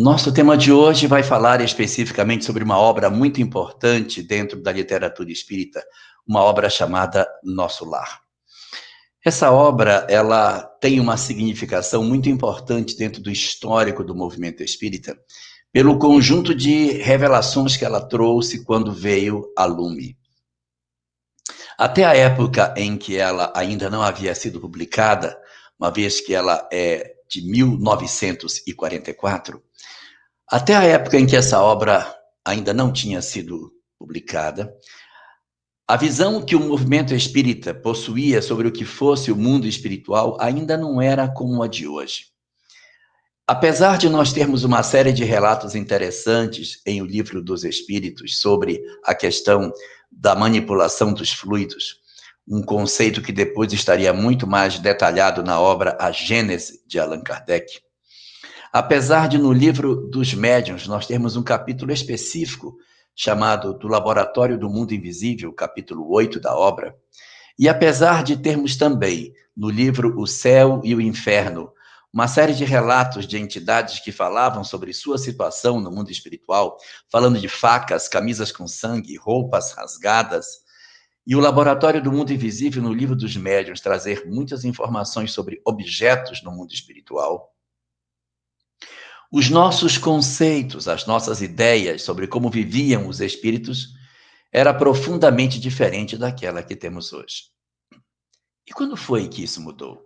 Nosso tema de hoje vai falar especificamente sobre uma obra muito importante dentro da literatura espírita, uma obra chamada Nosso Lar. Essa obra, ela tem uma significação muito importante dentro do histórico do movimento espírita, pelo conjunto de revelações que ela trouxe quando veio a lume. Até a época em que ela ainda não havia sido publicada, uma vez que ela é de 1944, até a época em que essa obra ainda não tinha sido publicada, a visão que o movimento espírita possuía sobre o que fosse o mundo espiritual ainda não era como a de hoje. Apesar de nós termos uma série de relatos interessantes em O Livro dos Espíritos sobre a questão da manipulação dos fluidos, um conceito que depois estaria muito mais detalhado na obra A Gênese, de Allan Kardec, apesar de no Livro dos Médiuns nós termos um capítulo específico chamado Do Laboratório do Mundo Invisível, capítulo 8 da obra, e apesar de termos também no livro O Céu e o Inferno uma série de relatos de entidades que falavam sobre sua situação no mundo espiritual, falando de facas, camisas com sangue, roupas rasgadas, e o Laboratório do Mundo Invisível no Livro dos Médiuns trazer muitas informações sobre objetos no mundo espiritual, os nossos conceitos, as nossas ideias sobre como viviam os espíritos era profundamente diferente daquela que temos hoje. E quando foi que isso mudou?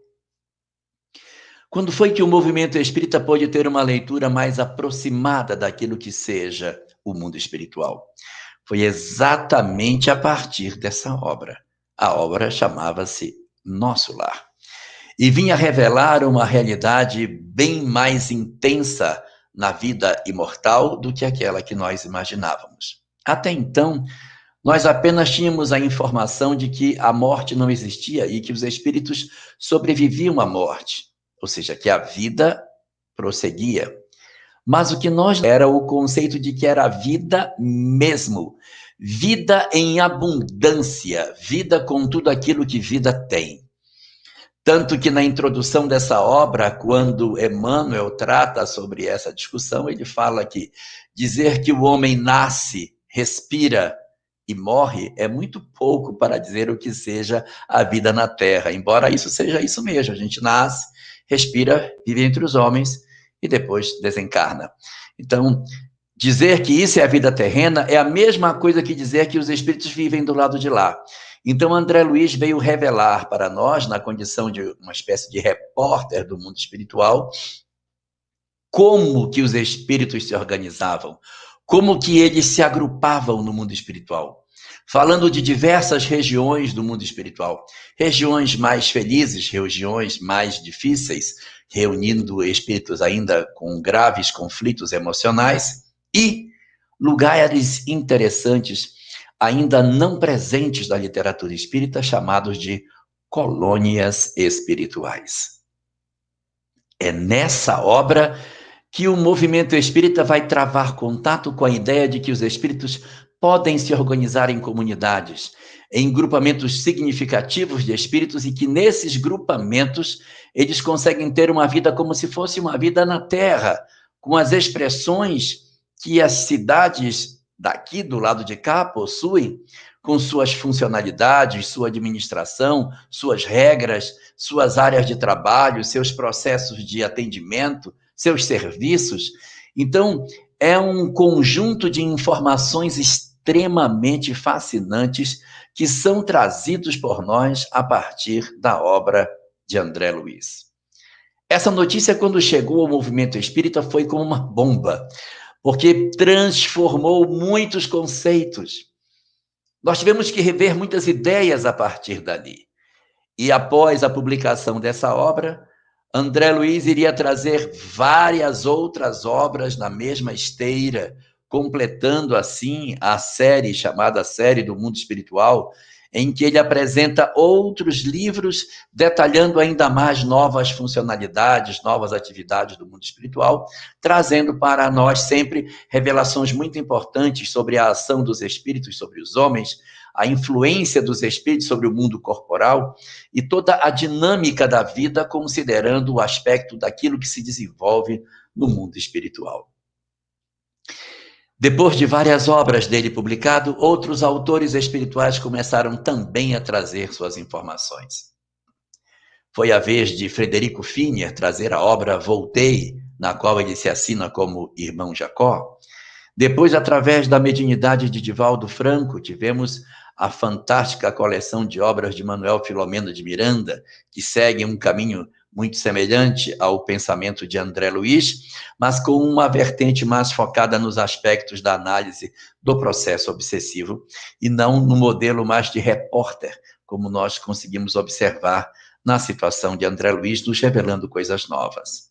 Quando foi que o movimento espírita pôde ter uma leitura mais aproximada daquilo que seja o mundo espiritual? Foi exatamente a partir dessa obra. A obra chamava-se Nosso Lar. E vinha revelar uma realidade bem mais intensa na vida imortal do que aquela que nós imaginávamos. Até então, nós apenas tínhamos a informação de que a morte não existia e que os espíritos sobreviviam à morte, ou seja, que a vida prosseguia. Mas o que nós era o conceito de que era vida mesmo, vida em abundância, vida com tudo aquilo que vida tem. Tanto que na introdução dessa obra, quando Emmanuel trata sobre essa discussão, ele fala que dizer que o homem nasce, respira e morre é muito pouco para dizer o que seja a vida na Terra, embora isso seja isso mesmo, a gente nasce, respira, vive entre os homens e depois desencarna. Então, dizer que isso é a vida terrena é a mesma coisa que dizer que os espíritos vivem do lado de lá. Então, André Luiz veio revelar para nós, na condição de uma espécie de repórter do mundo espiritual, como que os espíritos se organizavam, como que eles se agrupavam no mundo espiritual, falando de diversas regiões do mundo espiritual, regiões mais felizes, regiões mais difíceis, reunindo espíritos ainda com graves conflitos emocionais e lugares interessantes ainda não presentes da literatura espírita, chamados de colônias espirituais. É nessa obra que o movimento espírita vai travar contato com a ideia de que os espíritos podem se organizar em comunidades, em grupamentos significativos de espíritos, e que nesses grupamentos eles conseguem ter uma vida como se fosse uma vida na Terra, com as expressões que as cidades daqui do lado de cá possuem, com suas funcionalidades, sua administração, suas regras, suas áreas de trabalho, seus processos de atendimento, seus serviços. Então, é um conjunto de informações extremamente fascinantes que são trazidos por nós a partir da obra de André Luiz. Essa notícia, quando chegou ao movimento espírita, foi como uma bomba, porque transformou muitos conceitos. Nós tivemos que rever muitas ideias a partir dali. E após a publicação dessa obra, André Luiz iria trazer várias outras obras na mesma esteira, completando assim a série chamada Série do Mundo Espiritual, em que ele apresenta outros livros detalhando ainda mais novas funcionalidades, novas atividades do mundo espiritual, trazendo para nós sempre revelações muito importantes sobre a ação dos espíritos sobre os homens, a influência dos espíritos sobre o mundo corporal e toda a dinâmica da vida, considerando o aspecto daquilo que se desenvolve no mundo espiritual. Depois de várias obras dele publicado, outros autores espirituais começaram também a trazer suas informações. Foi a vez de Frederico Finer trazer a obra Voltei, na qual ele se assina como Irmão Jacó. Depois, através da mediunidade de Divaldo Franco, tivemos a fantástica coleção de obras de Manuel Filomeno de Miranda, que segue um caminho muito semelhante ao pensamento de André Luiz, mas com uma vertente mais focada nos aspectos da análise do processo obsessivo e não no modelo mais de repórter, como nós conseguimos observar na situação de André Luiz, nos revelando coisas novas.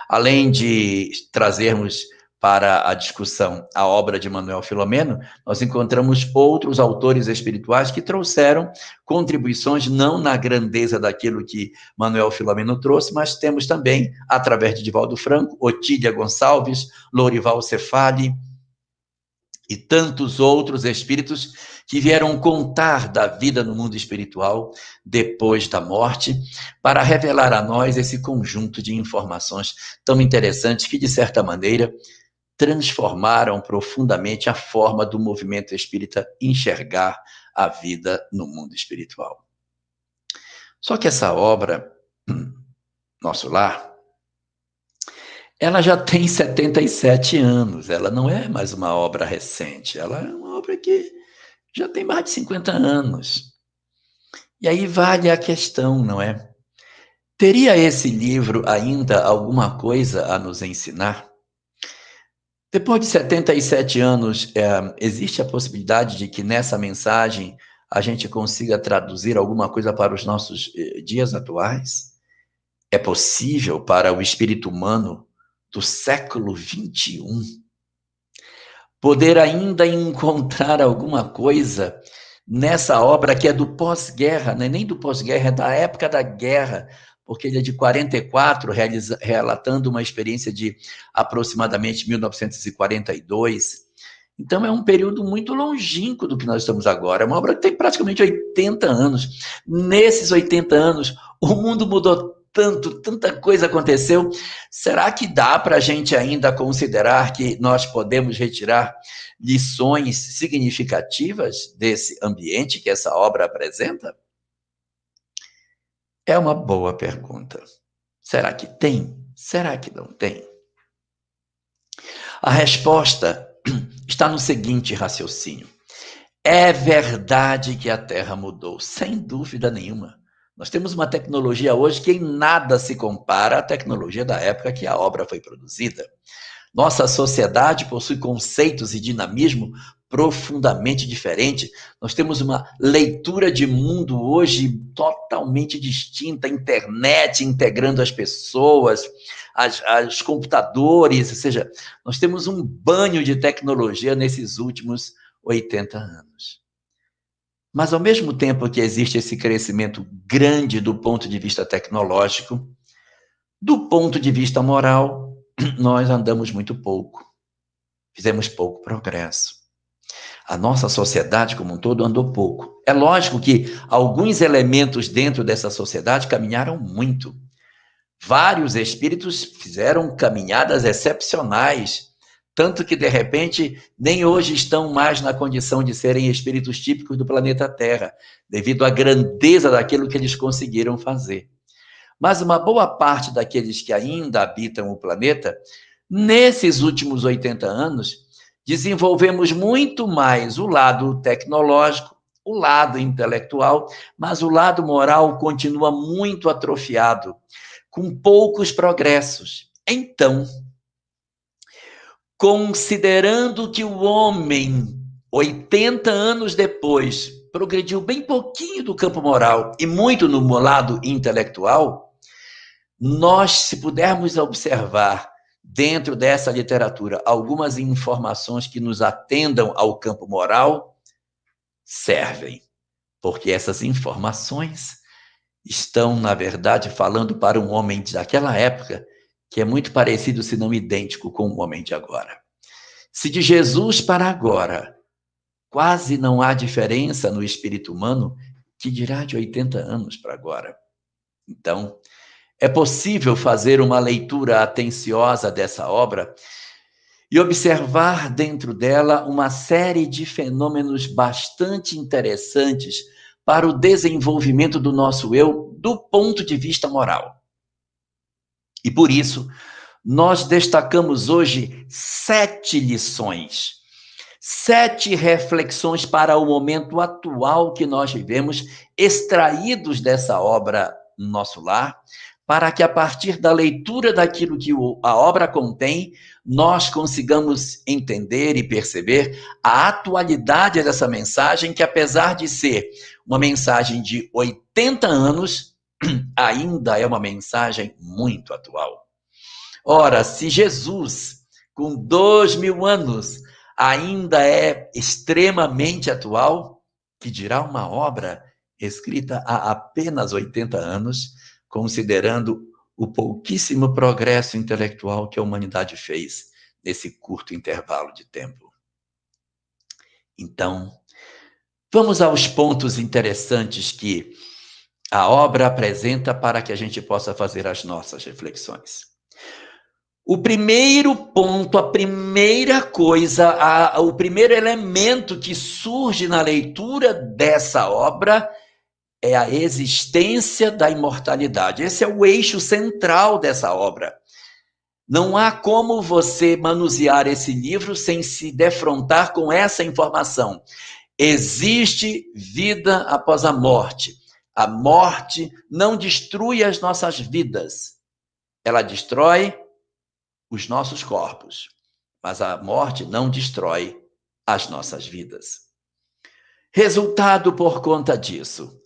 Além de trazermos para a discussão a obra de Manuel Filomeno, nós encontramos outros autores espirituais que trouxeram contribuições não na grandeza daquilo que Manuel Filomeno trouxe, mas temos também, através de Divaldo Franco, Otília Gonçalves, Lourival Cefali e tantos outros espíritos que vieram contar da vida no mundo espiritual depois da morte, para revelar a nós esse conjunto de informações tão interessantes que, de certa maneira, transformaram profundamente a forma do movimento espírita enxergar a vida no mundo espiritual. Só que essa obra, Nosso Lar, ela já tem 77 anos, ela não é mais uma obra recente, ela é uma obra que já tem mais de 50 anos. E aí vale a questão, não é? Teria esse livro ainda alguma coisa a nos ensinar? Depois de 77 anos, existe a possibilidade de que nessa mensagem a gente consiga traduzir alguma coisa para os nossos dias atuais? É possível para o espírito humano do século XXI poder ainda encontrar alguma coisa nessa obra que é do pós-guerra, não é nem do pós-guerra, é da época da guerra, porque ele é de 44, relatando uma experiência de aproximadamente 1942. Então, é um período muito longínquo do que nós estamos agora. É uma obra que tem praticamente 80 anos. Nesses 80 anos, o mundo mudou tanto, tanta coisa aconteceu. Será que dá para a gente ainda considerar que nós podemos retirar lições significativas desse ambiente que essa obra apresenta? É uma boa pergunta. Será que tem? Será que não tem? A resposta está no seguinte raciocínio. É verdade que a Terra mudou, sem dúvida nenhuma. Nós temos uma tecnologia hoje que em nada se compara à tecnologia da época que a obra foi produzida. Nossa sociedade possui conceitos e dinamismo profundamente diferente. Nós temos uma leitura de mundo hoje totalmente distinta, a internet integrando as pessoas, os computadores, ou seja, nós temos um banho de tecnologia nesses últimos 80 anos. Mas, ao mesmo tempo que existe esse crescimento grande do ponto de vista tecnológico, do ponto de vista moral, nós andamos muito pouco. Fizemos pouco progresso. A nossa sociedade como um todo andou pouco. É lógico que alguns elementos dentro dessa sociedade caminharam muito. Vários espíritos fizeram caminhadas excepcionais, tanto que, de repente, nem hoje estão mais na condição de serem espíritos típicos do planeta Terra, devido à grandeza daquilo que eles conseguiram fazer. Mas uma boa parte daqueles que ainda habitam o planeta, nesses últimos 80 anos, desenvolvemos muito mais o lado tecnológico, o lado intelectual, mas o lado moral continua muito atrofiado, com poucos progressos. Então, considerando que o homem, 80 anos depois, progrediu bem pouquinho do campo moral e muito no lado intelectual, nós, se pudermos observar dentro dessa literatura algumas informações que nos atendam ao campo moral, servem, porque essas informações estão, na verdade, falando para um homem daquela época que é muito parecido, se não idêntico, com o homem de agora. Se de Jesus para agora quase não há diferença no espírito humano, que dirá de 80 anos para agora? Então, é possível fazer uma leitura atenciosa dessa obra e observar dentro dela uma série de fenômenos bastante interessantes para o desenvolvimento do nosso eu do ponto de vista moral. E por isso, nós destacamos hoje 7 lições, 7 reflexões para o momento atual que nós vivemos, extraídos dessa obra Nosso Lar, para que a partir da leitura daquilo que a obra contém, nós consigamos entender e perceber a atualidade dessa mensagem, que apesar de ser uma mensagem de 80 anos, ainda é uma mensagem muito atual. Ora, se Jesus, com 2000 anos, ainda é extremamente atual, que dirá uma obra escrita há apenas 80 anos, considerando o pouquíssimo progresso intelectual que a humanidade fez nesse curto intervalo de tempo. Então, vamos aos pontos interessantes que a obra apresenta para que a gente possa fazer as nossas reflexões. O primeiro ponto, a primeira coisa, o primeiro elemento que surge na leitura dessa obra é a existência da imortalidade. Esse é o eixo central dessa obra. Não há como você manusear esse livro sem se defrontar com essa informação. Existe vida após a morte. A morte não destrui as nossas vidas. Ela destrói os nossos corpos. Mas a morte não destrói as nossas vidas. Resultado por conta disso.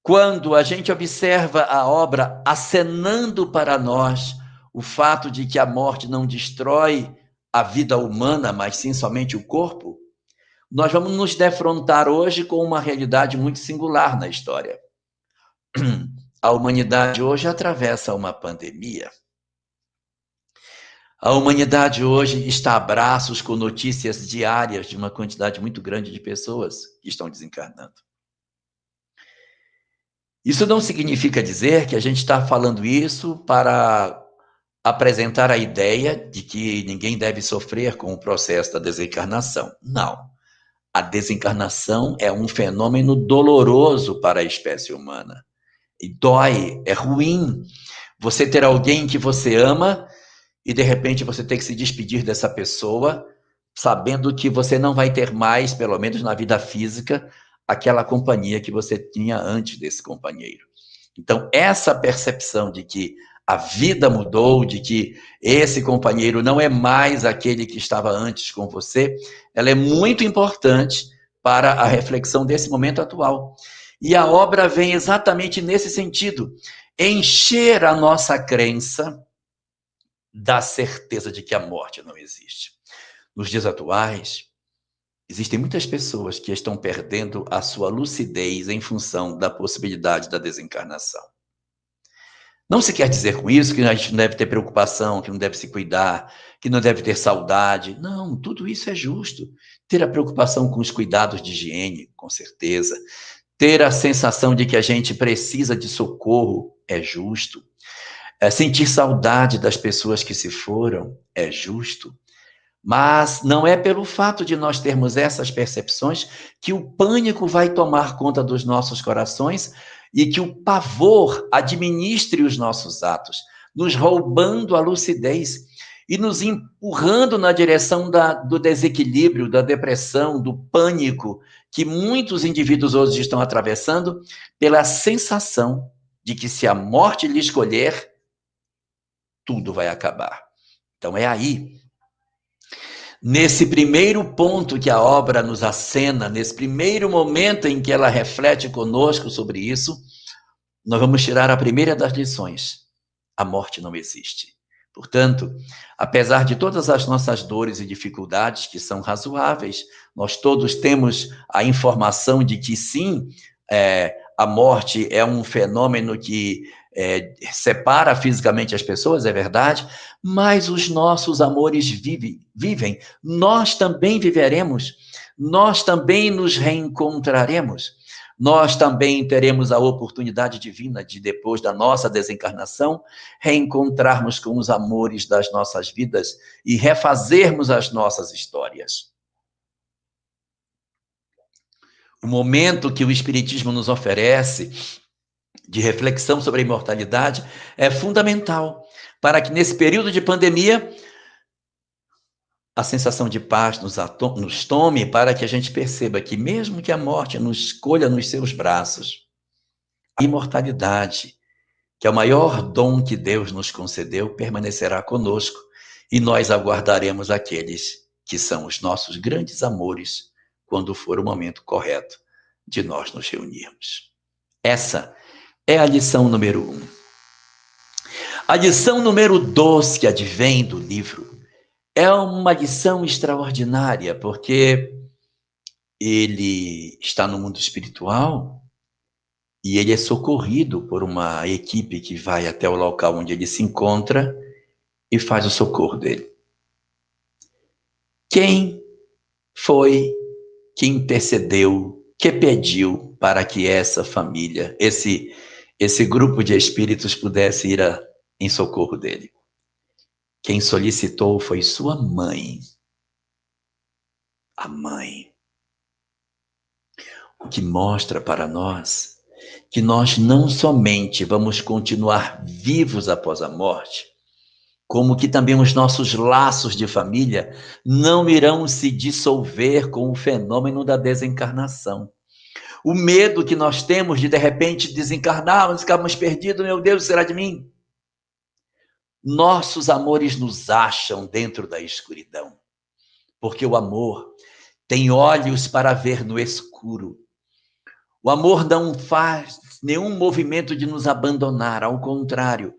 Quando a gente observa a obra acenando para nós o fato de que a morte não destrói a vida humana, mas sim somente o corpo, nós vamos nos defrontar hoje com uma realidade muito singular na história. A humanidade hoje atravessa uma pandemia. A humanidade hoje está a braços com notícias diárias de uma quantidade muito grande de pessoas que estão desencarnando. Isso não significa dizer que a gente está falando isso para apresentar a ideia de que ninguém deve sofrer com o processo da desencarnação. Não. A desencarnação é um fenômeno doloroso para a espécie humana. E dói, é ruim. Você ter alguém que você ama e, de repente, você ter que se despedir dessa pessoa, sabendo que você não vai ter mais, pelo menos na vida física, aquela companhia que você tinha antes desse companheiro. Então, essa percepção de que a vida mudou, de que esse companheiro não é mais aquele que estava antes com você, ela é muito importante para a reflexão desse momento atual. E a obra vem exatamente nesse sentido, encher a nossa crença da certeza de que a morte não existe. Nos dias atuais, existem muitas pessoas que estão perdendo a sua lucidez em função da possibilidade da desencarnação. Não se quer dizer com isso que a gente não deve ter preocupação, que não deve se cuidar, que não deve ter saudade. Não, tudo isso é justo. Ter a preocupação com os cuidados de higiene, com certeza. Ter a sensação de que a gente precisa de socorro é justo. Sentir saudade das pessoas que se foram é justo. Mas não é pelo fato de nós termos essas percepções que o pânico vai tomar conta dos nossos corações e que o pavor administre os nossos atos, nos roubando a lucidez e nos empurrando na direção do desequilíbrio, da depressão, do pânico que muitos indivíduos hoje estão atravessando pela sensação de que se a morte lhe escolher, tudo vai acabar. Então é aí, nesse primeiro ponto que a obra nos acena, nesse primeiro momento em que ela reflete conosco sobre isso, nós vamos tirar a primeira das lições. A morte não existe. Portanto, apesar de todas as nossas dores e dificuldades, que são razoáveis, nós todos temos a informação de que sim, a morte é um fenômeno que separa fisicamente as pessoas, é verdade, mas os nossos amores vivem, nós também viveremos, nós também nos reencontraremos. nós também teremos a oportunidade divina de, depois da nossa desencarnação, reencontrarmos com os amores das nossas vidas e refazermos as nossas histórias. O momento que o Espiritismo nos oferece de reflexão sobre a imortalidade é fundamental para que, nesse período de pandemia, a sensação de paz nos tome, para que a gente perceba que, mesmo que a morte nos colha nos seus braços, a imortalidade, que é o maior dom que Deus nos concedeu, permanecerá conosco e nós aguardaremos aqueles que são os nossos grandes amores quando for o momento correto de nós nos reunirmos. Essa é a lição número 1. A lição número 2, que advém do livro, é uma lição extraordinária, porque ele está no mundo espiritual e ele é socorrido por uma equipe que vai até o local onde ele se encontra e faz o socorro dele. Quem foi que intercedeu, que pediu para que essa família, esse grupo de espíritos pudesse ir em socorro dele? Quem solicitou foi sua mãe. A mãe. O que mostra para nós que nós não somente vamos continuar vivos após a morte, como que também os nossos laços de família não irão se dissolver com o fenômeno da desencarnação. O medo que nós temos de repente, desencarnarmos, ficarmos perdidos, meu Deus, será de mim? Nossos amores nos acham dentro da escuridão, porque o amor tem olhos para ver no escuro. O amor não faz nenhum movimento de nos abandonar, ao contrário,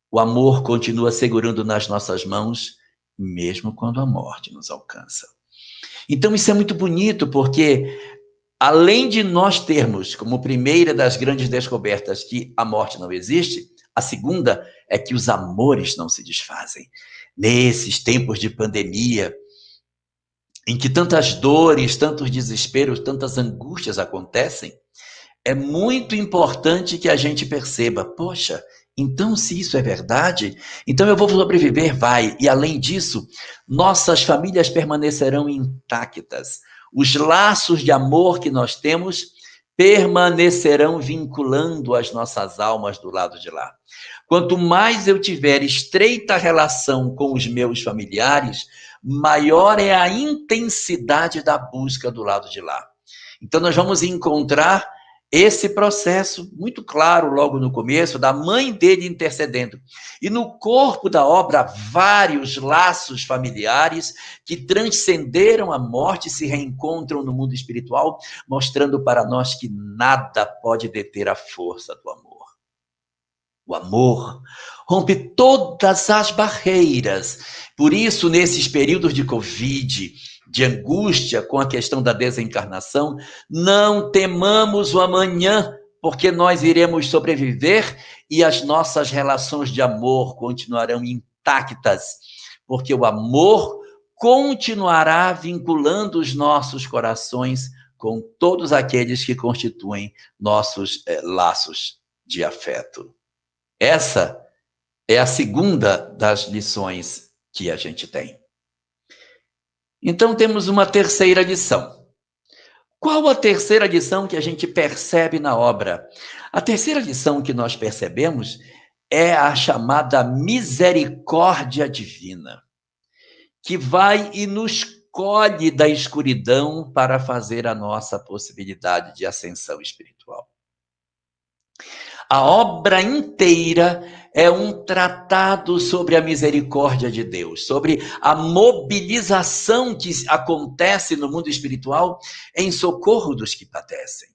o amor continua segurando nas nossas mãos, mesmo quando a morte nos alcança. Então isso é muito bonito, porque além de nós termos como primeira das grandes descobertas que a morte não existe, a segunda é que os amores não se desfazem. Nesses tempos de pandemia, em que tantas dores, tantos desesperos, tantas angústias acontecem, é muito importante que a gente perceba, poxa, então se isso é verdade, então eu vou sobreviver, vai. E além disso, nossas famílias permanecerão intactas. Os laços de amor que nós temos permanecerão vinculando as nossas almas do lado de lá. Quanto mais eu tiver estreita relação com os meus familiares, maior é a intensidade da busca do lado de lá. Então nós vamos encontrar esse processo muito claro logo no começo, da mãe dele intercedendo. E no corpo da obra, vários laços familiares que transcenderam a morte e se reencontram no mundo espiritual, mostrando para nós que nada pode deter a força do amor. O amor rompe todas as barreiras. Por isso, nesses períodos de Covid, de angústia com a questão da desencarnação, não temamos o amanhã, porque nós iremos sobreviver e as nossas relações de amor continuarão intactas, porque o amor continuará vinculando os nossos corações com todos aqueles que constituem nossos laços de afeto. Essa é a segunda das lições que a gente tem. Então, temos uma terceira lição. Qual a terceira lição que a gente percebe na obra? A terceira lição que nós percebemos é a chamada misericórdia divina, que vai e nos colhe da escuridão para fazer a nossa possibilidade de ascensão espiritual. A obra inteira é um tratado sobre a misericórdia de Deus, sobre a mobilização que acontece no mundo espiritual em socorro dos que padecem.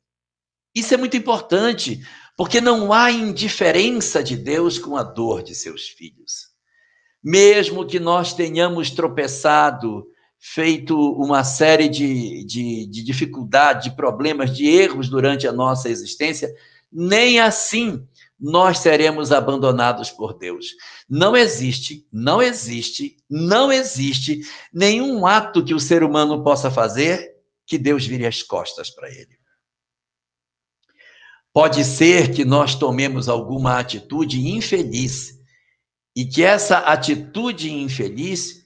Isso é muito importante, porque não há indiferença de Deus com a dor de seus filhos. Mesmo que nós tenhamos tropeçado, feito uma série de dificuldades, de problemas, de erros durante a nossa existência, nem assim nós seremos abandonados por Deus. Não existe nenhum ato que o ser humano possa fazer que Deus vire as costas para ele. Pode ser que nós tomemos alguma atitude infeliz e que essa atitude infeliz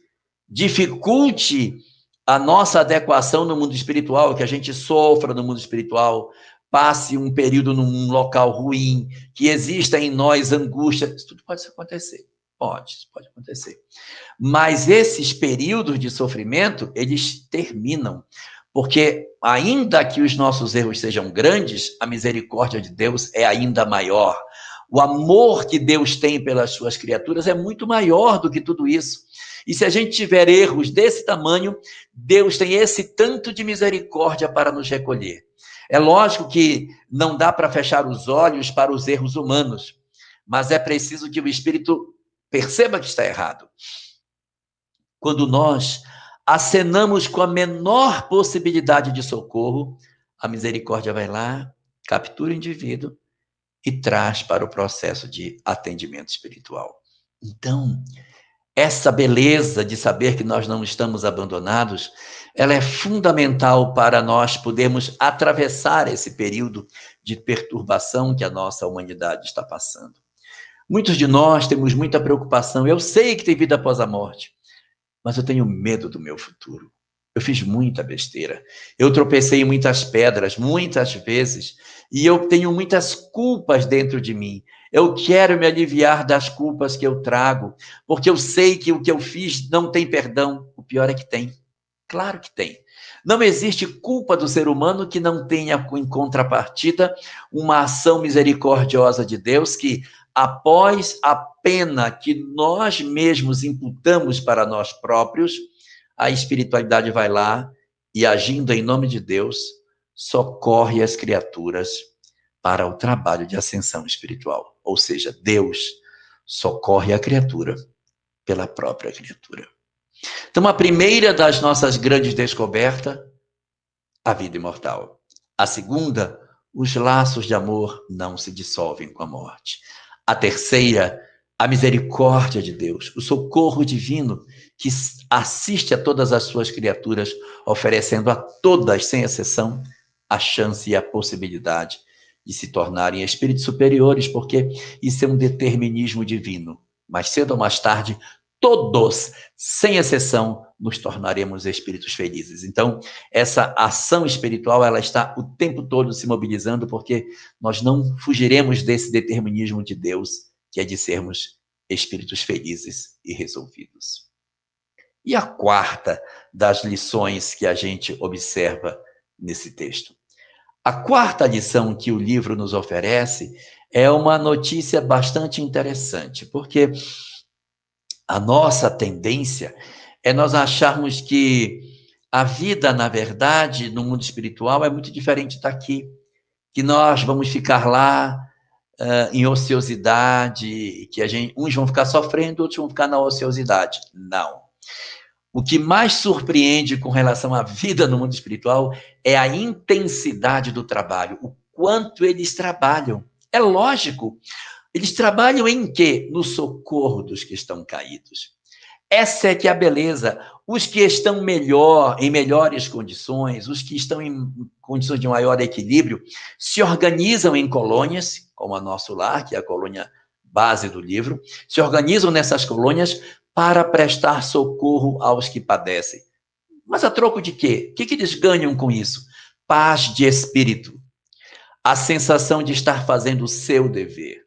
dificulte a nossa adequação no mundo espiritual, que a gente sofra no mundo espiritual, passe um período num local ruim, que exista em nós angústia. Isso tudo pode acontecer. Pode acontecer. Mas esses períodos de sofrimento, eles terminam. Porque ainda que os nossos erros sejam grandes, a misericórdia de Deus é ainda maior. O amor que Deus tem pelas suas criaturas é muito maior do que tudo isso. E se a gente tiver erros desse tamanho, Deus tem esse tanto de misericórdia para nos recolher. É lógico que não dá para fechar os olhos para os erros humanos, mas é preciso que o Espírito perceba que está errado. Quando nós acenamos com a menor possibilidade de socorro, a misericórdia vai lá, captura o indivíduo e traz para o processo de atendimento espiritual. Então, essa beleza de saber que nós não estamos abandonados, ela é fundamental para nós podermos atravessar esse período de perturbação que a nossa humanidade está passando. Muitos de nós temos muita preocupação. Eu sei que tem vida após a morte, mas eu tenho medo do meu futuro. Eu fiz muita besteira. Eu tropecei em muitas pedras, muitas vezes, e eu tenho muitas culpas dentro de mim. Eu quero me aliviar das culpas que eu trago, porque eu sei que o que eu fiz não tem perdão. O pior é que tem. Claro que tem. Não existe culpa do ser humano que não tenha em contrapartida uma ação misericordiosa de Deus que, após a pena que nós mesmos imputamos para nós próprios, a espiritualidade vai lá e, agindo em nome de Deus, socorre as criaturas para o trabalho de ascensão espiritual. Ou seja, Deus socorre a criatura pela própria criatura. Então, a primeira das nossas grandes descobertas, a vida imortal. A segunda, os laços de amor não se dissolvem com a morte. A terceira, a misericórdia de Deus, o socorro divino que assiste a todas as suas criaturas, oferecendo a todas, sem exceção, a chance e a possibilidade de se tornarem espíritos superiores, porque isso é um determinismo divino. Mais cedo ou mais tarde, todos, sem exceção, nos tornaremos espíritos felizes. Então, essa ação espiritual, ela está o tempo todo se mobilizando, porque nós não fugiremos desse determinismo de Deus, que é de sermos espíritos felizes e resolvidos. E a quarta das lições que a gente observa nesse texto? A quarta lição que o livro nos oferece é uma notícia bastante interessante, porque a nossa tendência é nós acharmos que a vida, na verdade, no mundo espiritual é muito diferente daqui, que nós vamos ficar lá em ociosidade, que uns vão ficar sofrendo, outros vão ficar na ociosidade. Não. O que mais surpreende com relação à vida no mundo espiritual é a intensidade do trabalho, o quanto eles trabalham. É lógico. Eles trabalham em quê? No socorro dos que estão caídos. Essa é que é a beleza. Os que estão em melhores condições, os que estão em condições de maior equilíbrio, se organizam em colônias, como a Nosso Lar, que é a colônia base do livro, se organizam nessas colônias para prestar socorro aos que padecem. Mas a troco de quê? O que eles ganham com isso? Paz de espírito. A sensação de estar fazendo o seu dever.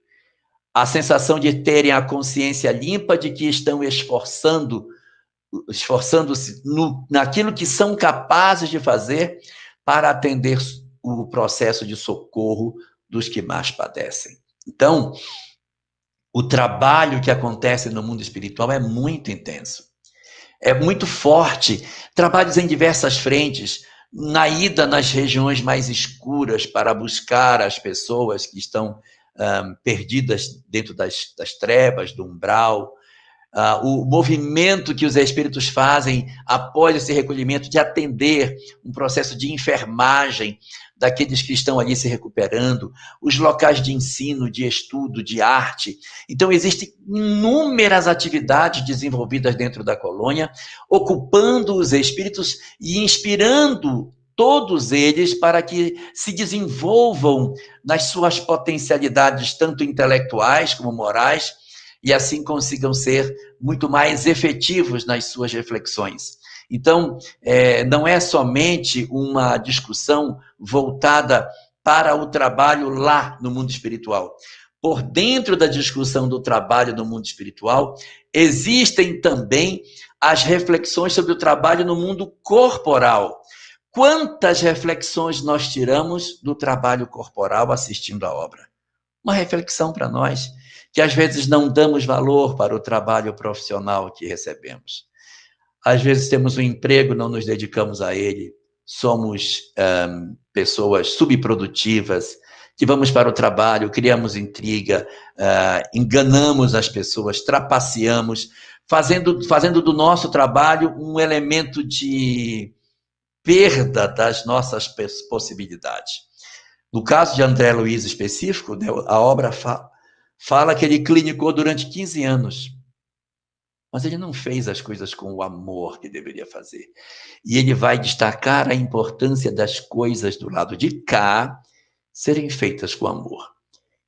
A sensação de terem a consciência limpa de que estão esforçando-se naquilo que são capazes de fazer para atender o processo de socorro dos que mais padecem. Então, o trabalho que acontece no mundo espiritual é muito intenso, é muito forte, trabalhos em diversas frentes, na ida nas regiões mais escuras para buscar as pessoas que estão perdidas dentro das trevas, do umbral, o movimento que os espíritos fazem após esse recolhimento de atender um processo de enfermagem daqueles que estão ali se recuperando, os locais de ensino, de estudo, de arte. Então, existem inúmeras atividades desenvolvidas dentro da colônia, ocupando os espíritos e inspirando todos eles para que se desenvolvam nas suas potencialidades, tanto intelectuais como morais, e assim consigam ser muito mais efetivos nas suas reflexões. Então, não é somente uma discussão voltada para o trabalho lá no mundo espiritual. Por dentro da discussão do trabalho no mundo espiritual, existem também as reflexões sobre o trabalho no mundo corporal. Quantas reflexões nós tiramos do trabalho corporal assistindo a obra? Uma reflexão para nós, que às vezes não damos valor para o trabalho profissional que recebemos. Às vezes temos um emprego, não nos dedicamos a ele, somos pessoas subprodutivas, que vamos para o trabalho, criamos intriga, enganamos as pessoas, trapaceamos, fazendo do nosso trabalho um elemento de perda das nossas possibilidades. No caso de André Luiz específico, a obra fala que ele clinicou durante 15 anos, mas ele não fez as coisas com o amor que deveria fazer. E ele vai destacar a importância das coisas do lado de cá serem feitas com amor.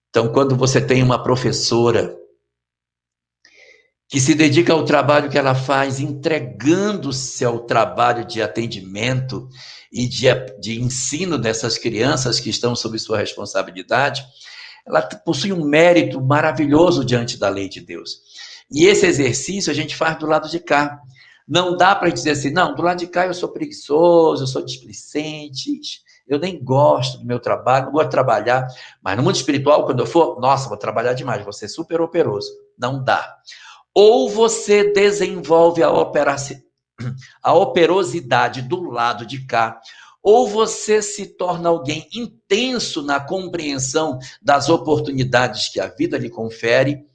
Então, quando você tem uma professora que se dedica ao trabalho que ela faz, entregando-se ao trabalho de atendimento e de ensino dessas crianças que estão sob sua responsabilidade, ela possui um mérito maravilhoso diante da lei de Deus. E esse exercício a gente faz do lado de cá. Não dá para dizer assim, não, do lado de cá eu sou preguiçoso, eu sou displicente, eu nem gosto do meu trabalho, não gosto de trabalhar, mas no mundo espiritual, quando eu for, nossa, vou trabalhar demais, vou ser super operoso. Não dá. Ou você desenvolve a operosidade do lado de cá, ou você se torna alguém intenso na compreensão das oportunidades que a vida lhe confere,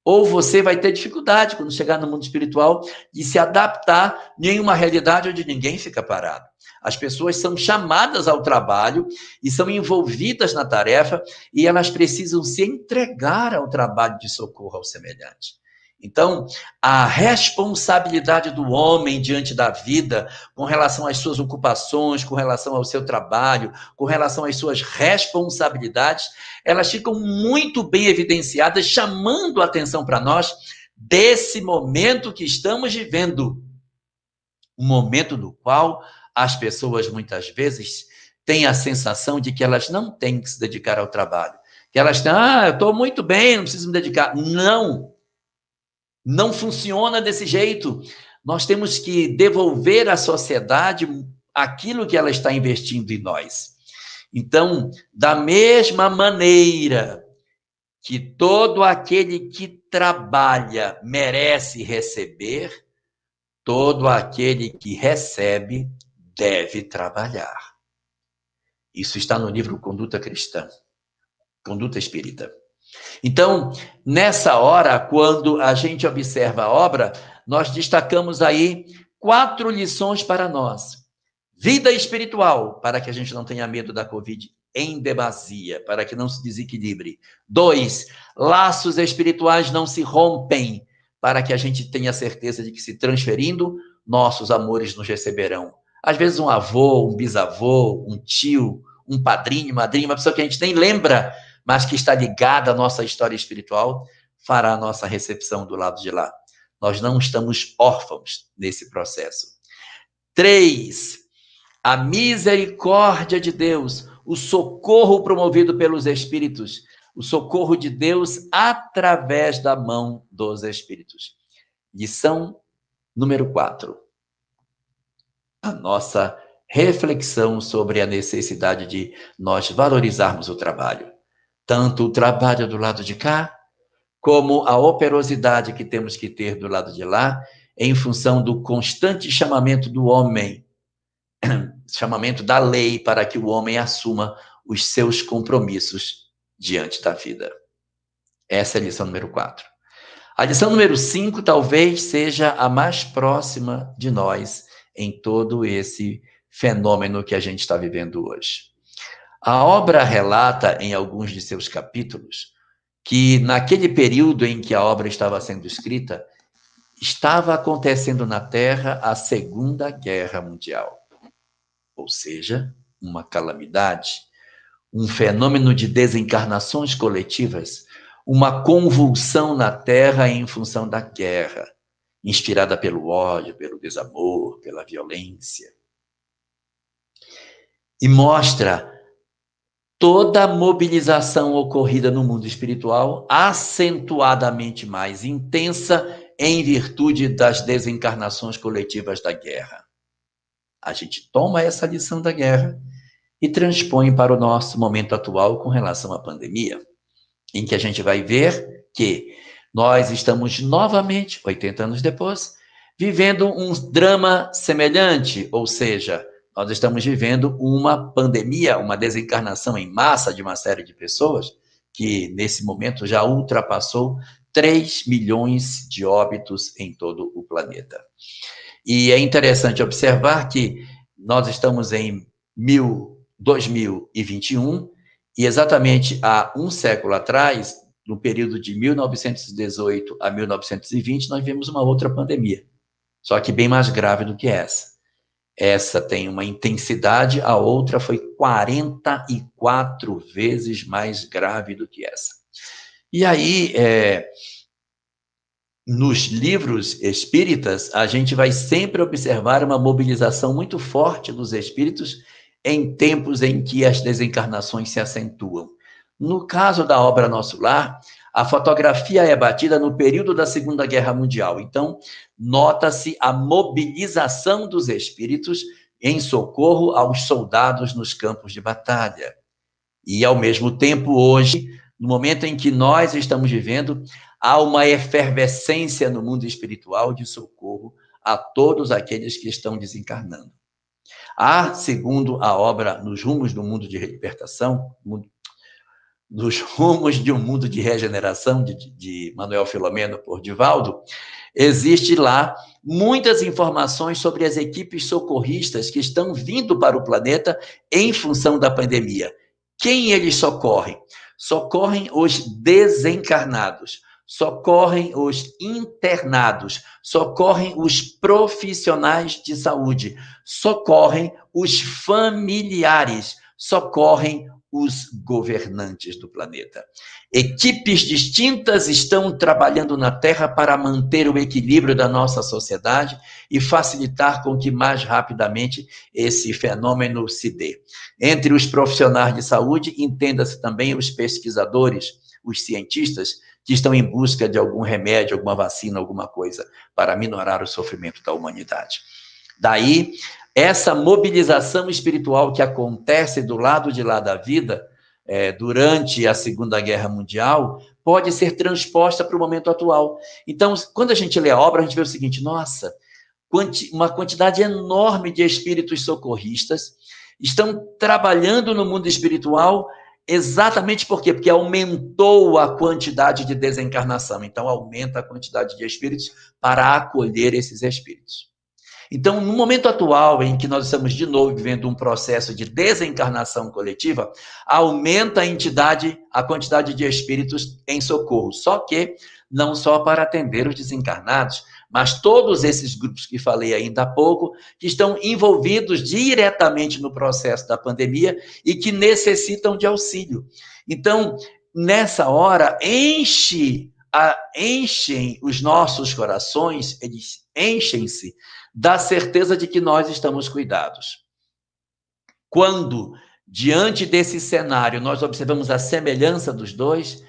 ou você vai ter dificuldade, quando chegar no mundo espiritual, de se adaptar em uma realidade onde ninguém fica parado. As pessoas são chamadas ao trabalho e são envolvidas na tarefa e elas precisam se entregar ao trabalho de socorro ao semelhante. Então, a responsabilidade do homem diante da vida, com relação às suas ocupações, com relação ao seu trabalho, com relação às suas responsabilidades, elas ficam muito bem evidenciadas, chamando a atenção para nós desse momento que estamos vivendo. Um momento no qual as pessoas, muitas vezes, têm a sensação de que elas não têm que se dedicar ao trabalho. Que elas têm, eu estou muito bem, não preciso me dedicar. Não funciona desse jeito. Nós temos que devolver à sociedade aquilo que ela está investindo em nós. Então, da mesma maneira que todo aquele que trabalha merece receber, todo aquele que recebe deve trabalhar. Isso está no livro Conduta Cristã, Conduta Espírita. Então, nessa hora, quando a gente observa a obra, nós destacamos aí 4 lições para nós. Vida espiritual, para que a gente não tenha medo da Covid em demasia, para que não se desequilibre. 2, laços espirituais não se rompem, para que a gente tenha certeza de que, se transferindo, nossos amores nos receberão. Às vezes um avô, um bisavô, um tio, um padrinho, madrinha, uma pessoa que a gente nem lembra, mas que está ligada à nossa história espiritual, fará a nossa recepção do lado de lá. Nós não estamos órfãos nesse processo. 3, a misericórdia de Deus, o socorro promovido pelos Espíritos, o socorro de Deus através da mão dos Espíritos. Lição número 4. A nossa reflexão sobre a necessidade de nós valorizarmos o trabalho. Tanto o trabalho do lado de cá, como a operosidade que temos que ter do lado de lá, em função do constante chamamento do homem, chamamento da lei para que o homem assuma os seus compromissos diante da vida. Essa é a lição número 4. A lição número 5 talvez seja a mais próxima de nós em todo esse fenômeno que a gente está vivendo hoje. A obra relata, em alguns de seus capítulos, que naquele período em que a obra estava sendo escrita, estava acontecendo na Terra a Segunda Guerra Mundial. ou seja, uma calamidade, um fenômeno de desencarnações coletivas, uma convulsão na Terra em função da guerra, inspirada pelo ódio, pelo desamor, pela violência. E mostra toda a mobilização ocorrida no mundo espiritual, acentuadamente mais intensa em virtude das desencarnações coletivas da guerra. A gente toma essa lição da guerra e transpõe para o nosso momento atual com relação à pandemia, em que a gente vai ver que nós estamos novamente, 80 anos depois, vivendo um drama semelhante, ou seja, nós estamos vivendo uma pandemia, uma desencarnação em massa de uma série de pessoas que, nesse momento, já ultrapassou 3 milhões de óbitos em todo o planeta. E é interessante observar que nós estamos em 2021 e exatamente há um século atrás, no período de 1918 a 1920, nós vimos uma outra pandemia, só que bem mais grave do que essa. Essa tem uma intensidade, a outra foi 44 vezes mais grave do que essa. E aí, nos livros espíritas, a gente vai sempre observar uma mobilização muito forte dos espíritos em tempos em que as desencarnações se acentuam. No caso da obra Nosso Lar, a fotografia é batida no período da Segunda Guerra Mundial. Então, nota-se a mobilização dos espíritos em socorro aos soldados nos campos de batalha. E, ao mesmo tempo, hoje, no momento em que nós estamos vivendo, há uma efervescência no mundo espiritual de socorro a todos aqueles que estão desencarnando. Há, segundo a obra Nos Rumos do Mundo de Libertação, Nos Rumos de um Mundo de Regeneração, de Manuel Filomeno por Divaldo, existe lá muitas informações sobre as equipes socorristas que estão vindo para o planeta em função da pandemia. Quem eles socorrem? Socorrem os desencarnados, socorrem os internados, socorrem os profissionais de saúde, socorrem os familiares, socorrem os governantes do planeta. Equipes distintas estão trabalhando na Terra para manter o equilíbrio da nossa sociedade e facilitar com que mais rapidamente esse fenômeno se dê. Entre os profissionais de saúde, entenda-se também os pesquisadores, os cientistas, que estão em busca de algum remédio, alguma vacina, alguma coisa para minorar o sofrimento da humanidade. Daí, essa mobilização espiritual que acontece do lado de lá da vida, durante a Segunda Guerra Mundial, pode ser transposta para o momento atual. Então, quando a gente lê a obra, a gente vê o seguinte: nossa, uma quantidade enorme de espíritos socorristas estão trabalhando no mundo espiritual. Exatamente por quê? Porque aumentou a quantidade de desencarnação. Então, aumenta a quantidade de espíritos para acolher esses espíritos. Então, no momento atual, em que nós estamos de novo vivendo um processo de desencarnação coletiva, aumenta a quantidade de espíritos em socorro. Só que não só para atender os desencarnados, mas todos esses grupos que falei ainda há pouco, que estão envolvidos diretamente no processo da pandemia e que necessitam de auxílio. Então, nessa hora, enchem os nossos corações, eles enchem-se da certeza de que nós estamos cuidados. Quando, diante desse cenário, nós observamos a semelhança dos dois,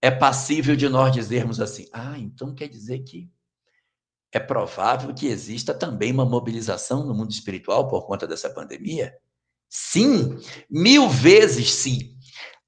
é passível de nós dizermos assim: então quer dizer que é provável que exista também uma mobilização no mundo espiritual por conta dessa pandemia? Sim, 1000 vezes sim.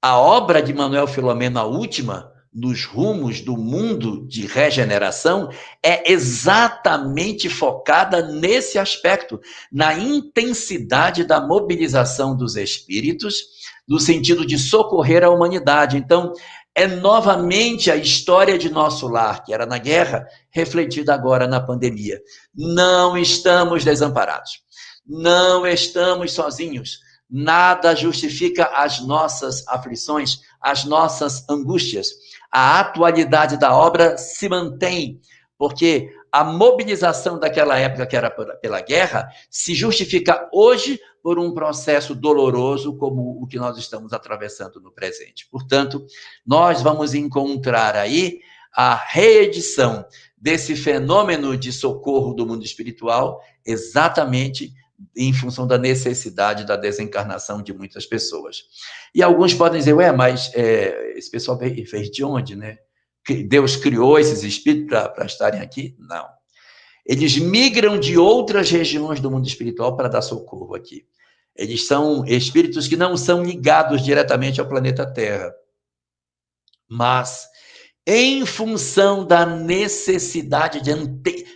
A obra de Manuel Filomeno, a última, Nos Rumos do Mundo de Regeneração, é exatamente focada nesse aspecto, na intensidade da mobilização dos espíritos, no sentido de socorrer a humanidade. Então, é novamente a história de Nosso Lar, que era na guerra, refletida agora na pandemia. Não estamos desamparados, não estamos sozinhos. Nada justifica as nossas aflições, as nossas angústias. A atualidade da obra se mantém, porque a mobilização daquela época, que era pela guerra, se justifica hoje por um processo doloroso como o que nós estamos atravessando no presente. Portanto, nós vamos encontrar aí a reedição desse fenômeno de socorro do mundo espiritual exatamente em função da necessidade da desencarnação de muitas pessoas. E alguns podem dizer, mas esse pessoal fez de onde, né? Deus criou esses espíritos para estarem aqui? Não. Eles migram de outras regiões do mundo espiritual para dar socorro aqui. Eles são espíritos que não são ligados diretamente ao planeta Terra. Mas, em função da necessidade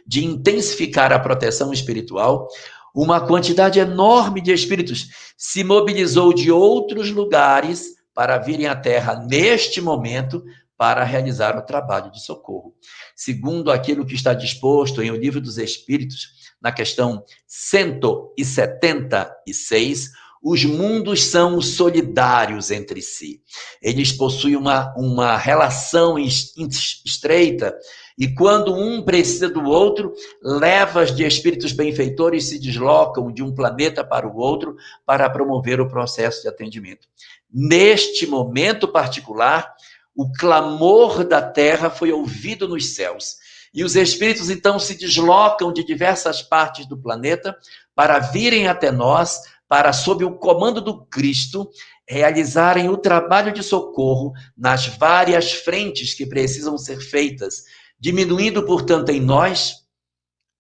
de intensificar a proteção espiritual, uma quantidade enorme de espíritos se mobilizou de outros lugares para virem à Terra neste momento para realizar o trabalho de socorro. Segundo aquilo que está disposto em O Livro dos Espíritos, na questão 176, os mundos são solidários entre si. Eles possuem uma relação estreita e quando um precisa do outro, levas de espíritos benfeitores se deslocam de um planeta para o outro para promover o processo de atendimento. Neste momento particular, o clamor da terra foi ouvido nos céus. E os espíritos, então, se deslocam de diversas partes do planeta para virem até nós, para, sob o comando do Cristo, realizarem o trabalho de socorro nas várias frentes que precisam ser feitas, diminuindo, portanto, em nós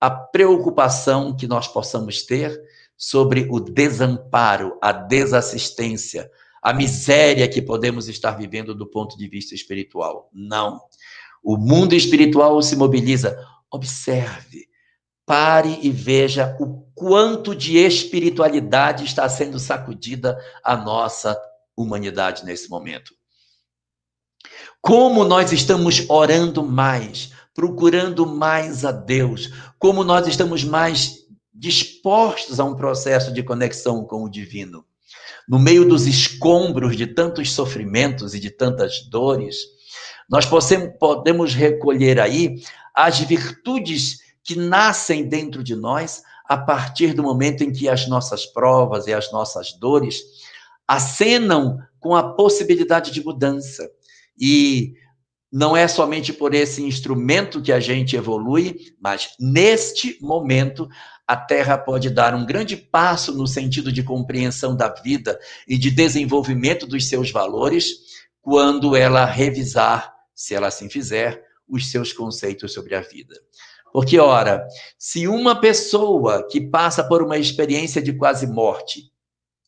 a preocupação que nós possamos ter sobre o desamparo, a desassistência, a miséria que podemos estar vivendo do ponto de vista espiritual. Não. O mundo espiritual se mobiliza. Observe, pare e veja o quanto de espiritualidade está sendo sacudida a nossa humanidade nesse momento. Como nós estamos orando mais, procurando mais a Deus, como nós estamos mais dispostos a um processo de conexão com o divino. No meio dos escombros de tantos sofrimentos e de tantas dores, nós podemos recolher aí as virtudes que nascem dentro de nós a partir do momento em que as nossas provas e as nossas dores acenam com a possibilidade de mudança. E não é somente por esse instrumento que a gente evolui, mas neste momento a Terra pode dar um grande passo no sentido de compreensão da vida e de desenvolvimento dos seus valores, quando ela revisar, se ela assim fizer, os seus conceitos sobre a vida. Porque, ora, se uma pessoa que passa por uma experiência de quase morte,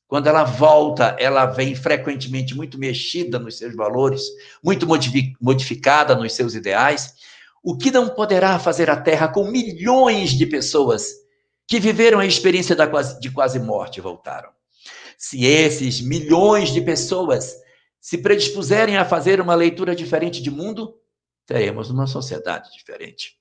quando ela volta, ela vem frequentemente muito mexida nos seus valores, muito modificada nos seus ideais, o que não poderá fazer a Terra com milhões de pessoas que viveram a experiência de quase morte e voltaram? Se esses milhões de pessoas se predispuserem a fazer uma leitura diferente de mundo, teremos uma sociedade diferente.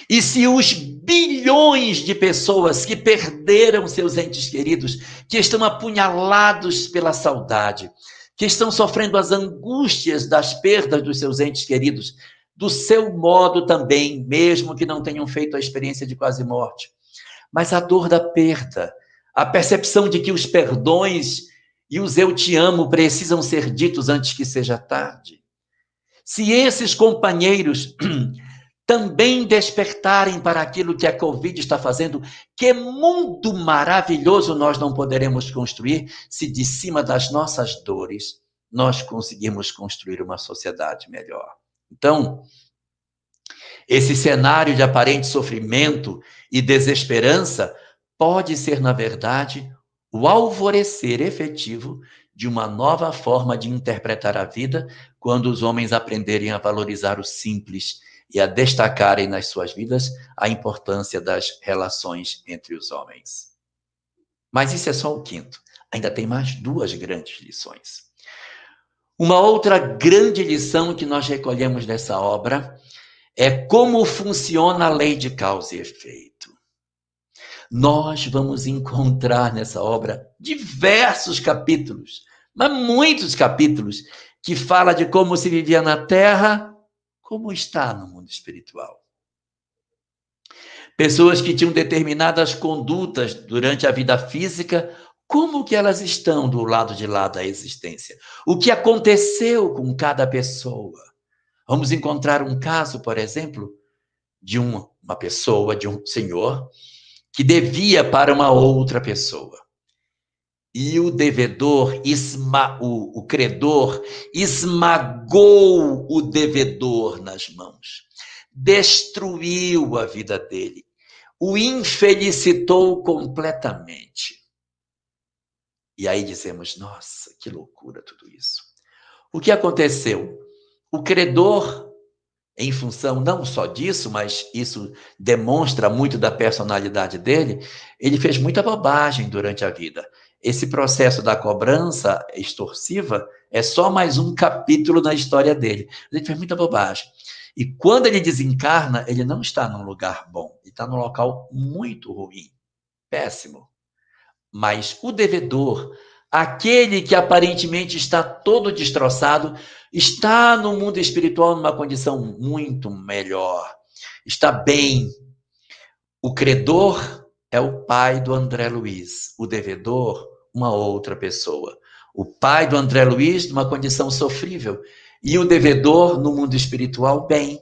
E se os bilhões de pessoas que perderam seus entes queridos, que estão apunhalados pela saudade, que estão sofrendo as angústias das perdas dos seus entes queridos, do seu modo também, mesmo que não tenham feito a experiência de quase morte, mas a dor da perda, a percepção de que os perdões e os eu te amo precisam ser ditos antes que seja tarde. Se esses companheiros também despertarem para aquilo que a Covid está fazendo, que mundo maravilhoso nós não poderemos construir se de cima das nossas dores nós conseguirmos construir uma sociedade melhor. Então, esse cenário de aparente sofrimento e desesperança pode ser, na verdade, o alvorecer efetivo de uma nova forma de interpretar a vida, quando os homens aprenderem a valorizar o simples e a destacarem nas suas vidas a importância das relações entre os homens. Mas isso é só o quinto. Ainda tem mais duas grandes lições. Uma outra grande lição que nós recolhemos nessa obra é como funciona a lei de causa e efeito. Nós vamos encontrar nessa obra diversos capítulos, mas muitos capítulos, que fala de como se vivia na Terra, como está no mundo espiritual. Pessoas que tinham determinadas condutas durante a vida física, como que elas estão do lado de lá da existência? O que aconteceu com cada pessoa? Vamos encontrar um caso, por exemplo, de uma pessoa, de um senhor, que devia para uma outra pessoa. E o devedor, o credor, esmagou o devedor nas mãos, destruiu a vida dele, o infelicitou completamente. E aí dizemos, nossa, que loucura tudo isso. O que aconteceu? O credor, em função não só disso, mas isso demonstra muito da personalidade dele, ele fez muita bobagem durante a vida. Esse processo da cobrança extorsiva é só mais um capítulo na história dele. Ele fez muita bobagem. E quando ele desencarna, ele não está num lugar bom, ele está num local muito ruim, péssimo. Mas o devedor, aquele que aparentemente está todo destroçado, está no mundo espiritual numa condição muito melhor, está bem. O credor é o pai do André Luiz, o devedor, uma outra pessoa. O pai do André Luiz numa condição sofrível e o devedor no mundo espiritual bem,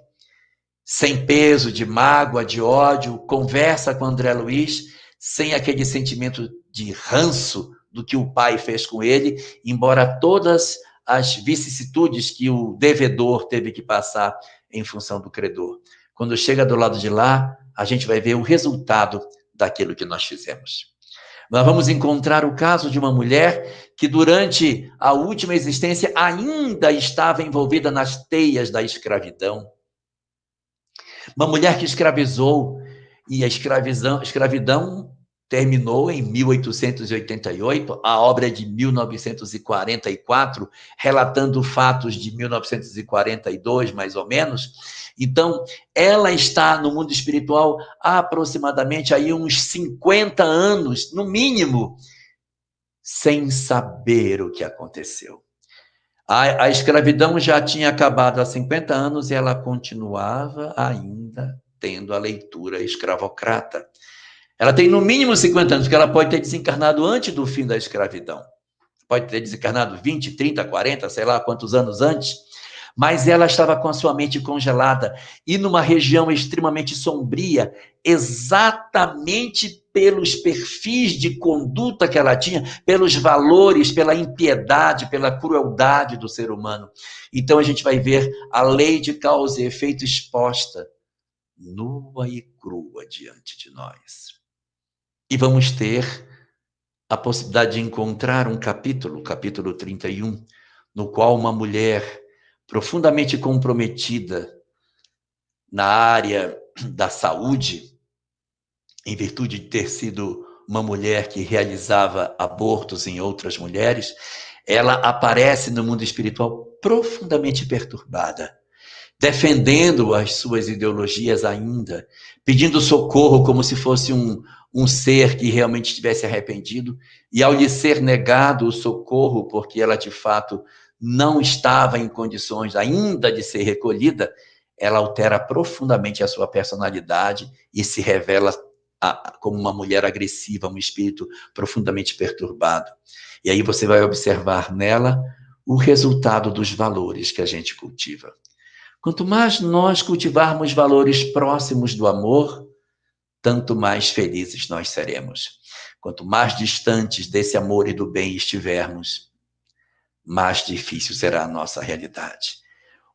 sem peso de mágoa, de ódio, conversa com o André Luiz sem aquele sentimento de ranço do que o pai fez com ele, embora todas as vicissitudes que o devedor teve que passar em função do credor. Quando chega do lado de lá, a gente vai ver o resultado daquilo que nós fizemos. Nós vamos encontrar o caso de uma mulher que durante a última existência ainda estava envolvida nas teias da escravidão. Uma mulher que escravizou, e a escravidão terminou em 1888, a obra é de 1944, relatando fatos de 1942, mais ou menos. Então, ela está no mundo espiritual há aproximadamente aí uns 50 anos, no mínimo, sem saber o que aconteceu. A escravidão já tinha acabado há 50 anos e ela continuava ainda tendo a leitura escravocrata. Ela tem no mínimo 50 anos, porque ela pode ter desencarnado antes do fim da escravidão. Pode ter desencarnado 20, 30, 40, sei lá quantos anos antes. Mas ela estava com a sua mente congelada e numa região extremamente sombria, exatamente pelos perfis de conduta que ela tinha, pelos valores, pela impiedade, pela crueldade do ser humano. Então a gente vai ver a lei de causa e efeito exposta, nua e crua diante de nós. E vamos ter a possibilidade de encontrar um capítulo, capítulo 31, no qual uma mulher profundamente comprometida na área da saúde, em virtude de ter sido uma mulher que realizava abortos em outras mulheres, ela aparece no mundo espiritual profundamente perturbada, defendendo as suas ideologias ainda, pedindo socorro como se fosse um ser que realmente estivesse arrependido, e ao lhe ser negado o socorro, porque ela de fato não estava em condições ainda de ser recolhida, ela altera profundamente a sua personalidade e se revela como uma mulher agressiva, um espírito profundamente perturbado. E aí você vai observar nela o resultado dos valores que a gente cultiva. Quanto mais nós cultivarmos valores próximos do amor, tanto mais felizes nós seremos. Quanto mais distantes desse amor e do bem estivermos, mais difícil será a nossa realidade.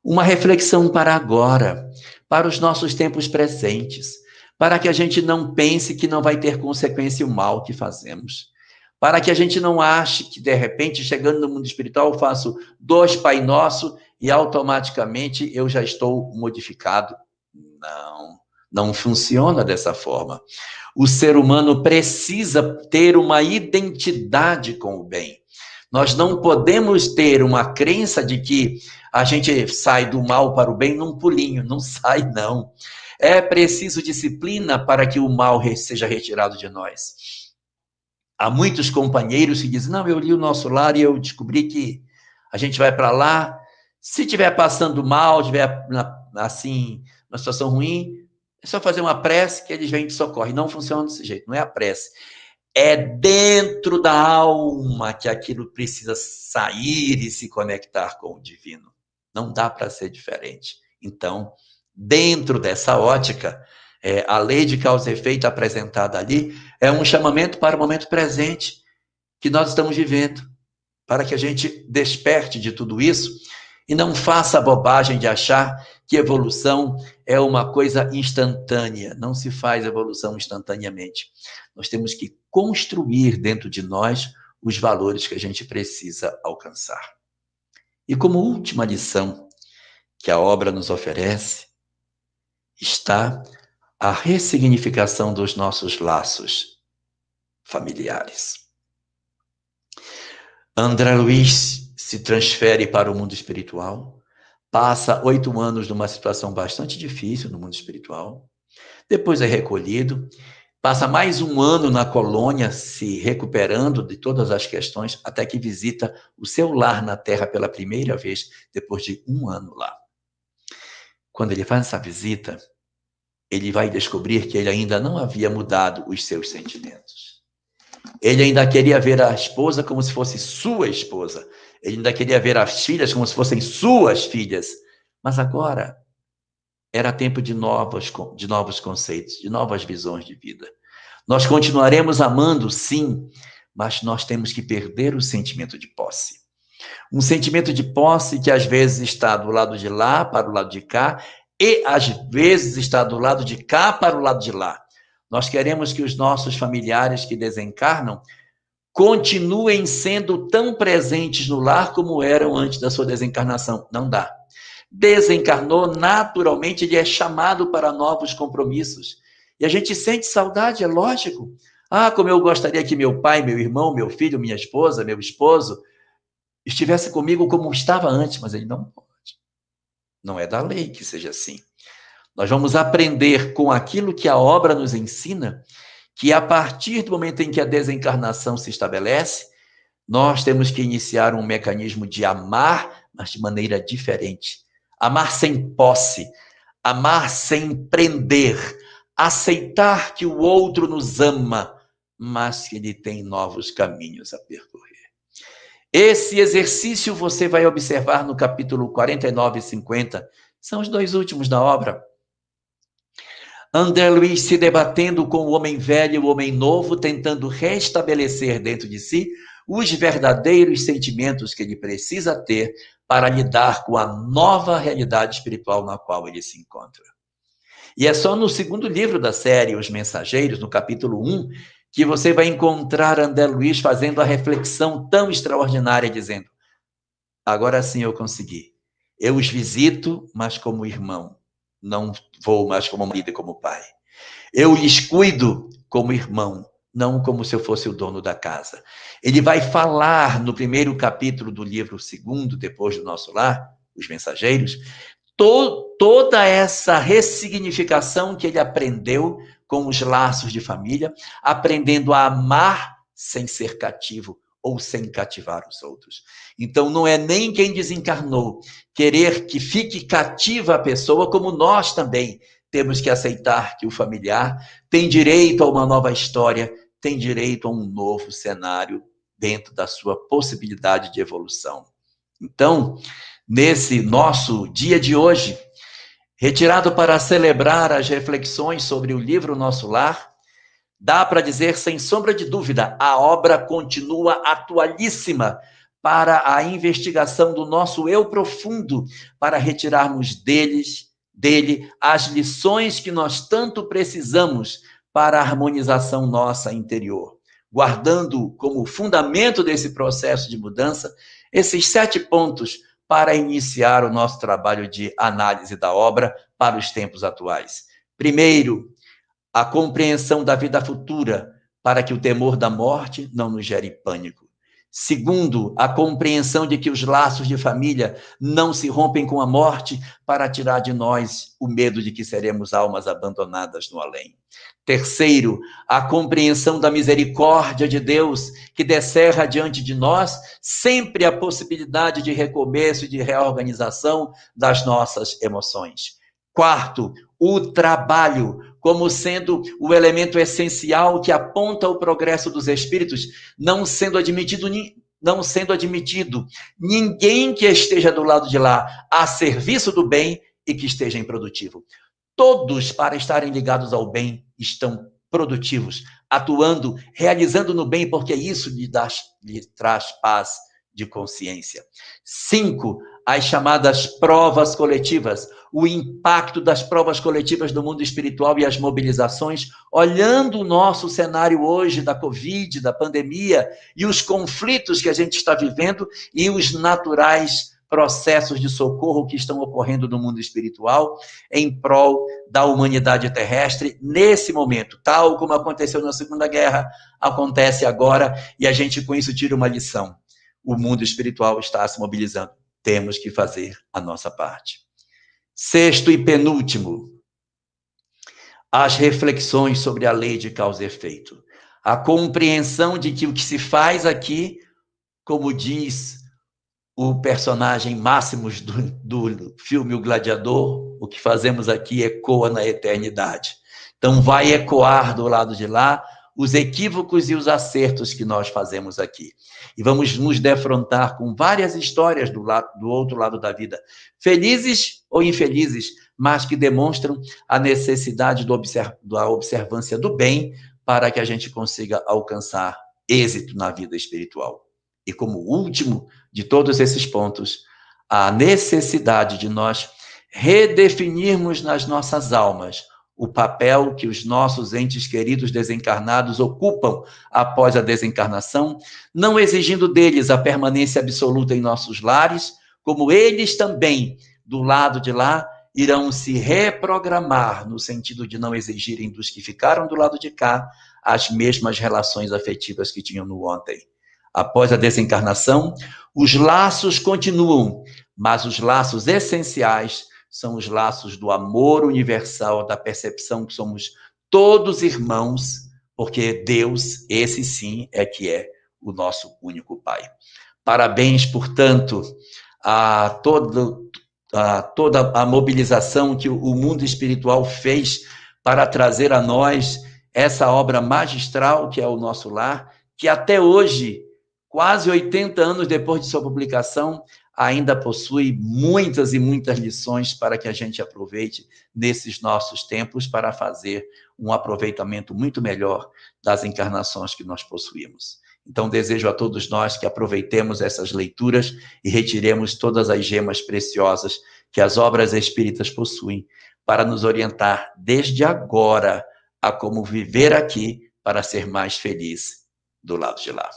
Uma reflexão para agora, para os nossos tempos presentes, para que a gente não pense que não vai ter consequência o mal que fazemos, para que a gente não ache que, de repente, chegando no mundo espiritual, eu faço 2 Pai Nosso e automaticamente eu já estou modificado. Não funciona dessa forma. O ser humano precisa ter uma identidade com o bem. Nós não podemos ter uma crença de que a gente sai do mal para o bem num pulinho. Não sai, não. É preciso disciplina para que o mal seja retirado de nós. Há muitos companheiros que dizem, não, eu li o Nosso Lar e eu descobri que a gente vai para lá, se estiver passando mal, estiver assim, uma situação ruim, É só fazer uma prece que eles vêm e te socorrem. Não funciona desse jeito, não é a prece. É dentro da alma que aquilo precisa sair e se conectar com o divino. Não dá para ser diferente. Então, dentro dessa ótica, a lei de causa e efeito apresentada ali é um chamamento para o momento presente que nós estamos vivendo, para que a gente desperte de tudo isso e não faça a bobagem de achar que evolução é uma coisa instantânea. Não se faz evolução instantaneamente. Nós temos que construir dentro de nós os valores que a gente precisa alcançar. E como última lição que a obra nos oferece, está a ressignificação dos nossos laços familiares. André Luiz se transfere para o mundo espiritual, passa 8 anos numa situação bastante difícil no mundo espiritual, depois é recolhido, passa mais 1 ano na colônia, se recuperando de todas as questões, até que visita o seu lar na Terra pela primeira vez, depois de 1 ano lá. Quando ele faz essa visita, ele vai descobrir que ele ainda não havia mudado os seus sentimentos. Ele ainda queria ver a esposa como se fosse sua esposa. Ele ainda queria ver as filhas como se fossem suas filhas. Mas agora era tempo de novos conceitos, de novas visões de vida. Nós continuaremos amando, sim, mas nós temos que perder o sentimento de posse. Um sentimento de posse que às vezes está do lado de lá para o lado de cá e às vezes está do lado de cá para o lado de lá. Nós queremos que os nossos familiares que desencarnam continuem sendo tão presentes no lar como eram antes da sua desencarnação. Não dá. Desencarnou, naturalmente, ele é chamado para novos compromissos. E a gente sente saudade, é lógico. Ah, como eu gostaria que meu pai, meu irmão, meu filho, minha esposa, meu esposo estivesse comigo como estava antes, mas ele não pode. Não é da lei que seja assim. Nós vamos aprender com aquilo que a obra nos ensina, que a partir do momento em que a desencarnação se estabelece, nós temos que iniciar um mecanismo de amar, mas de maneira diferente. Amar sem posse, amar sem prender, aceitar que o outro nos ama, mas que ele tem novos caminhos a percorrer. Esse exercício você vai observar no capítulo 49 e 50, são os 2 últimos da obra. André Luiz se debatendo com o homem velho e o homem novo, tentando restabelecer dentro de si os verdadeiros sentimentos que ele precisa ter para lidar com a nova realidade espiritual na qual ele se encontra. E é só no 2º livro da série, Os Mensageiros, no capítulo 1, que você vai encontrar André Luiz fazendo a reflexão tão extraordinária, dizendo: agora sim eu consegui. Eu os visito, mas como irmão. Não vou mais como marido e como pai. Eu lhes cuido como irmão, não como se eu fosse o dono da casa. Ele vai falar no 1º capítulo do livro 2º, depois do Nosso Lar, Os Mensageiros, toda essa ressignificação que ele aprendeu com os laços de família, aprendendo a amar sem ser cativo ou sem cativar os outros. Então, não é nem quem desencarnou querer que fique cativa a pessoa, como nós também temos que aceitar que o familiar tem direito a uma nova história, tem direito a um novo cenário dentro da sua possibilidade de evolução. Então, nesse nosso dia de hoje, retirado para celebrar as reflexões sobre o livro Nosso Lar, dá para dizer, sem sombra de dúvida, a obra continua atualíssima para a investigação do nosso eu profundo, para retirarmos dele as lições que nós tanto precisamos para a harmonização nossa interior, guardando como fundamento desse processo de mudança esses 7 pontos para iniciar o nosso trabalho de análise da obra para os tempos atuais. Primeiro, a compreensão da vida futura, para que o temor da morte não nos gere pânico. Segundo, a compreensão de que os laços de família não se rompem com a morte para tirar de nós o medo de que seremos almas abandonadas no além. Terceiro, a compreensão da misericórdia de Deus, que descerra diante de nós sempre a possibilidade de recomeço e de reorganização das nossas emoções. Quarto, o trabalho como sendo o elemento essencial que aponta o progresso dos espíritos, não sendo admitido ninguém que esteja do lado de lá a serviço do bem e que esteja improdutivo. Todos, para estarem ligados ao bem, estão produtivos, atuando, realizando no bem, porque isso lhe traz paz de consciência. 5, as chamadas provas coletivas, o impacto das provas coletivas do mundo espiritual e as mobilizações, olhando o nosso cenário hoje da Covid, da pandemia, e os conflitos que a gente está vivendo e os naturais processos de socorro que estão ocorrendo no mundo espiritual em prol da humanidade terrestre nesse momento, tal como aconteceu na Segunda Guerra, acontece agora, e a gente com isso tira uma lição. O mundo espiritual está se mobilizando. Temos que fazer a nossa parte. 6º e penúltimo, as reflexões sobre a lei de causa e efeito. A compreensão de que o que se faz aqui, como diz o personagem Máximos do filme O Gladiador, o que fazemos aqui ecoa na eternidade. Então vai ecoar do lado de lá os equívocos e os acertos que nós fazemos aqui. E vamos nos defrontar com várias histórias do outro lado da vida, felizes ou infelizes, mas que demonstram a necessidade da observância do bem para que a gente consiga alcançar êxito na vida espiritual. E como último de todos esses pontos, a necessidade de nós redefinirmos nas nossas almas o papel que os nossos entes queridos desencarnados ocupam após a desencarnação, não exigindo deles a permanência absoluta em nossos lares, como eles também, do lado de lá, irão se reprogramar no sentido de não exigirem dos que ficaram do lado de cá as mesmas relações afetivas que tinham no ontem. Após a desencarnação, os laços continuam, mas os laços essenciais são os laços do amor universal, da percepção que somos todos irmãos, porque Deus, esse sim, é que é o nosso único Pai. Parabéns, portanto, a toda a mobilização que o mundo espiritual fez para trazer a nós essa obra magistral que é o Nosso Lar, que até hoje, quase 80 anos depois de sua publicação, ainda possui muitas e muitas lições para que a gente aproveite nesses nossos tempos para fazer um aproveitamento muito melhor das encarnações que nós possuímos. Então, desejo a todos nós que aproveitemos essas leituras e retiremos todas as gemas preciosas que as obras espíritas possuem para nos orientar desde agora a como viver aqui para ser mais feliz do lado de lá.